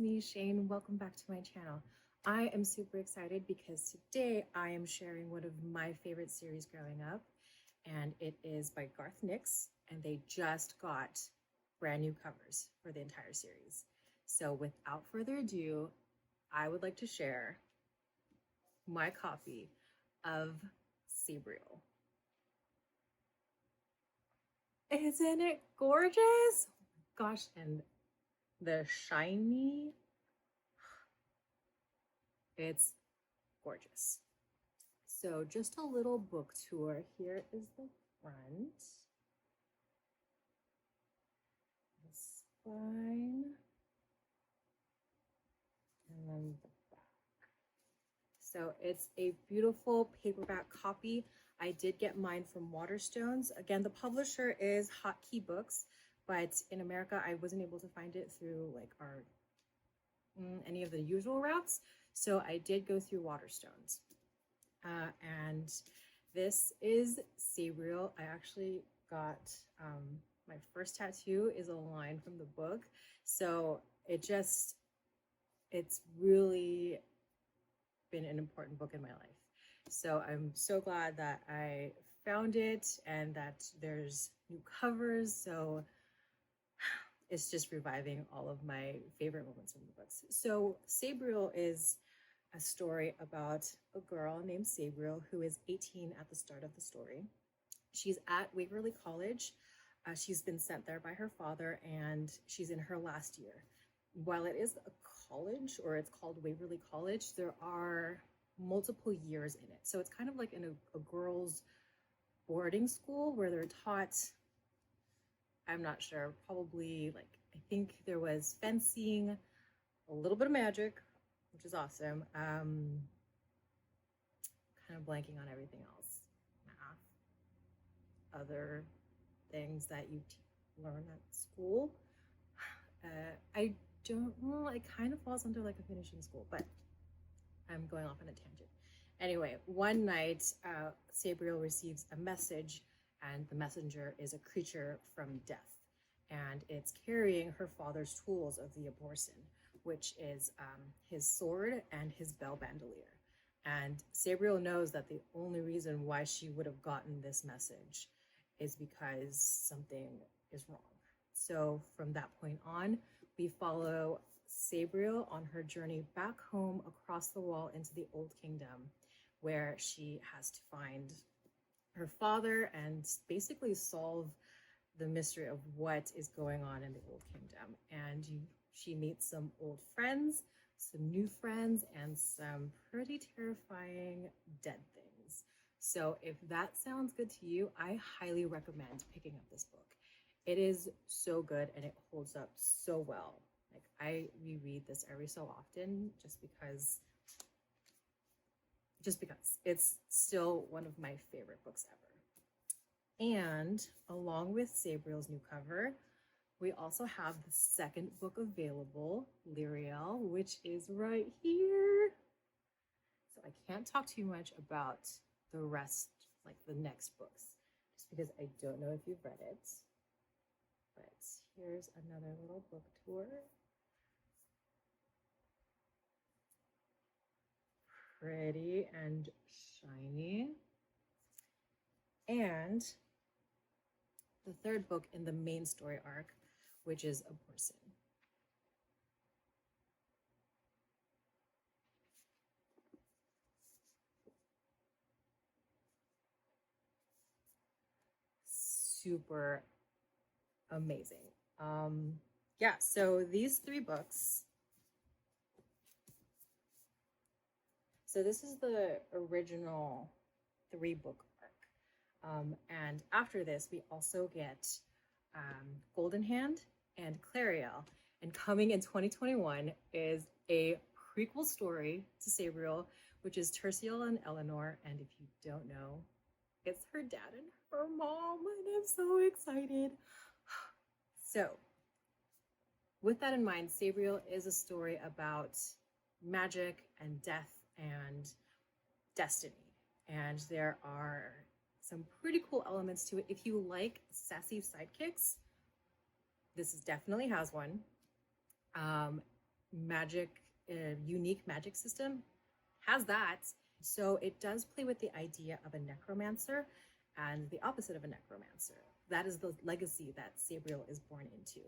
me, Shane. Welcome back to my channel. I am super excited because today I am sharing one of my favorite series growing up, and it is by Garth Nix, and they just got brand new covers for the entire series. So without further ado, I would like to share my copy of Sabriel. Isn't it gorgeous? Gosh, and the shiny, it's gorgeous. So just a little book tour. Here is the front, the spine, and then the back. So it's a beautiful paperback copy. I did get mine from Waterstones. Again, the publisher is Hotkey Books, but in America, I wasn't able to find it through like our any of the usual routes. So I did go through Waterstones. And this is Sabriel. I actually got my first tattoo is a line from the book. So it's really been an important book in my life. So I'm so glad that I found it and that there's new covers. So it's just reviving all of my favorite moments from the books. So Sabriel is a story about a girl named Sabriel who is 18 at the start of the story. She's at Waverly College. She's been sent there by her father, and she's in her last year. While it is a college, or it's called Waverly College, there are multiple years in it. So it's kind of like in a girls' boarding school where they're taught, I'm not sure, probably like, I think there was fencing, a little bit of magic, which is awesome. Kind of blanking on everything else. Math, other things that you learn at school. I don't know, it kind of falls under like a finishing school, but I'm going off on a tangent. Anyway, one night, Sabriel receives a message, and the messenger is a creature from death, and it's carrying her father's tools of the abortion, which is his sword and his bell bandolier. And Sabriel knows that the only reason why she would have gotten this message is because something is wrong. So from that point on, we follow Sabriel on her journey back home across the wall into the Old Kingdom, where she has to find her father and basically solve the mystery of what is going on in the Old Kingdom. And she meets some old friends, some new friends, and some pretty terrifying dead things. So if that sounds good to you, I highly recommend picking up this book. It is so good and it holds up so well. Like, I reread this every so often just because it's still one of my favorite books ever. And along with Sabriel's new cover, we also have the second book available, Lyriel, which is right here. So I can't talk too much about the rest, like the next books, just because I don't know if you've read it. But here's another little book tour. Pretty and shiny. And the third book in the main story arc, which is Abortion. Super amazing. Yeah, so these three books. So this is the original 3-book arc. And after this, we also get Golden Hand and Clariel. And coming in 2021 is a prequel story to Sabriel, which is Terciel and Eleanor. And if you don't know, it's her dad and her mom, and I'm so excited. So with that in mind, Sabriel is a story about magic and death and destiny. And there are some pretty cool elements to it. If you like sassy sidekicks, this definitely has one. magic, unique magic system has that. So it does play with the idea of a necromancer and the opposite of a necromancer. That is the legacy that Sabriel is born into.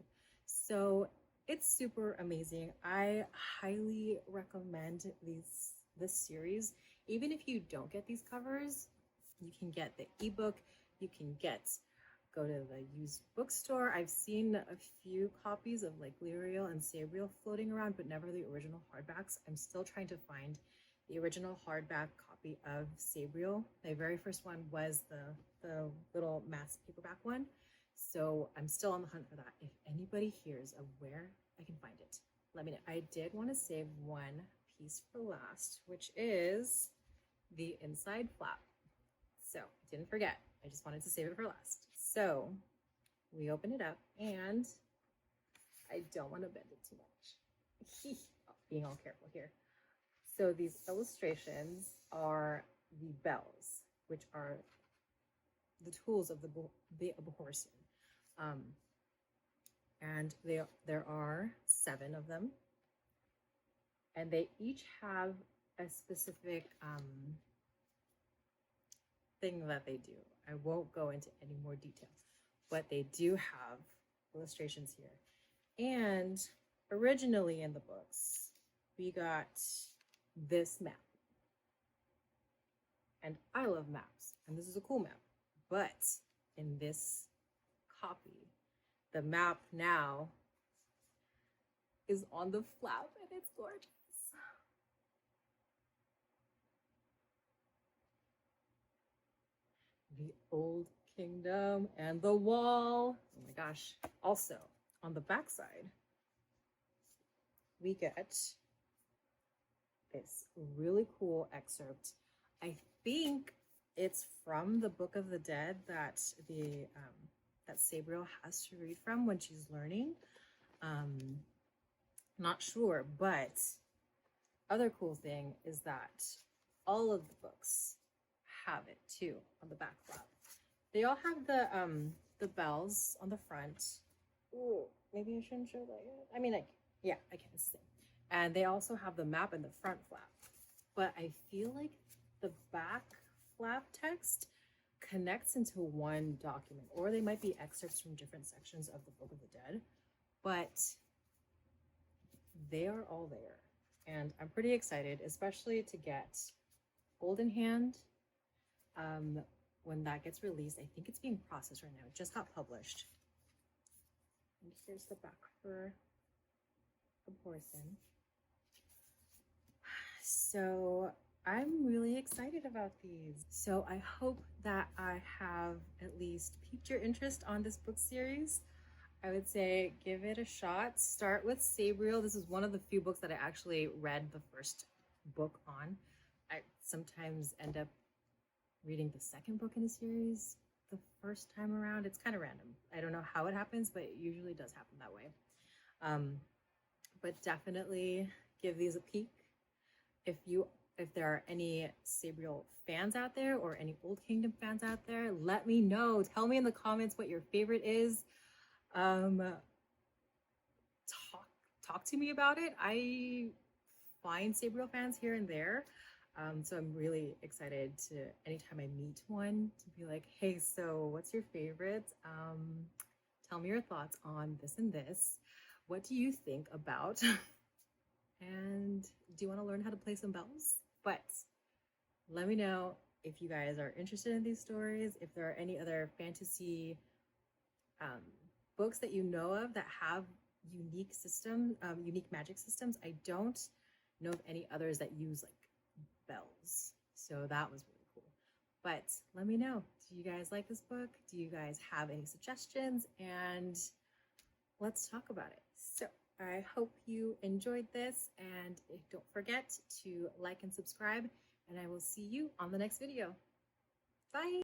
So it's super amazing. I highly recommend this series. Even if you don't get these covers, you can get the ebook. You can go to the used bookstore. I've seen a few copies of like Lyriel and Sabriel floating around, but never the original hardbacks. I'm still trying to find the original hardback copy of Sabriel. My very first one was the little mass paperback one. So I'm still on the hunt for that. If anybody hears of where I can find it, let me know. I did want to save one piece for last, which is the inside flap. So didn't forget. I just wanted to save it for last. So we open it up, and I don't want to bend it too much. Being all careful here. So these illustrations are the bells, which are the tools of the Abhorsen. And there are 7 of them, and they each have a specific thing that they do. I won't go into any more detail, but they do have illustrations here. And originally in the books, we got this map. And I love maps, and this is a cool map. But in this copy, the map now is on the flap, and it's gorgeous. The Old Kingdom and the wall. Oh my gosh. Also, on the back side, we get this really cool excerpt. I think it's from the Book of the Dead that that Sabriel has to read from when she's learning. Not sure, but other cool thing is that all of the books have it too on the back flap. They all have the bells on the front. Ooh, maybe I shouldn't show that yet. I mean, yeah, I can see. And they also have the map in the front flap. But I feel like the back flap text connects into one document, or they might be excerpts from different sections of the Book of the Dead, but they are all there. And I'm pretty excited, especially to get Old in Hand. When that gets released, I think it's being processed right now. It just got published. And here's the back for Abhorsen. So I'm really excited about these. So I hope that I have at least piqued your interest on this book series. I would say give it a shot. Start with Sabriel. This is one of the few books that I actually read the first book on. I sometimes end up reading the second book in a series the first time around. It's kind of random. I don't know how it happens, but it usually does happen that way. But definitely give these a peek. If there are any Sabriel fans out there or any Old Kingdom fans out there, let me know. Tell me in the comments what your favorite is. Talk to me about it. I find Sabriel fans here and there. So I'm really excited to, anytime I meet one, to be like, hey, so what's your favorite? Tell me your thoughts on this and this. What do you think about? And do you want to learn how to play some bells? But let me know if you guys are interested in these stories, if there are any other fantasy books that you know of that have unique magic systems. I don't know of any others that use like bells. So that was really cool. But let me know. Do you guys like this book? Do you guys have any suggestions? And let's talk about it. So I hope you enjoyed this, and don't forget to like and subscribe, and I will see you on the next video. Bye.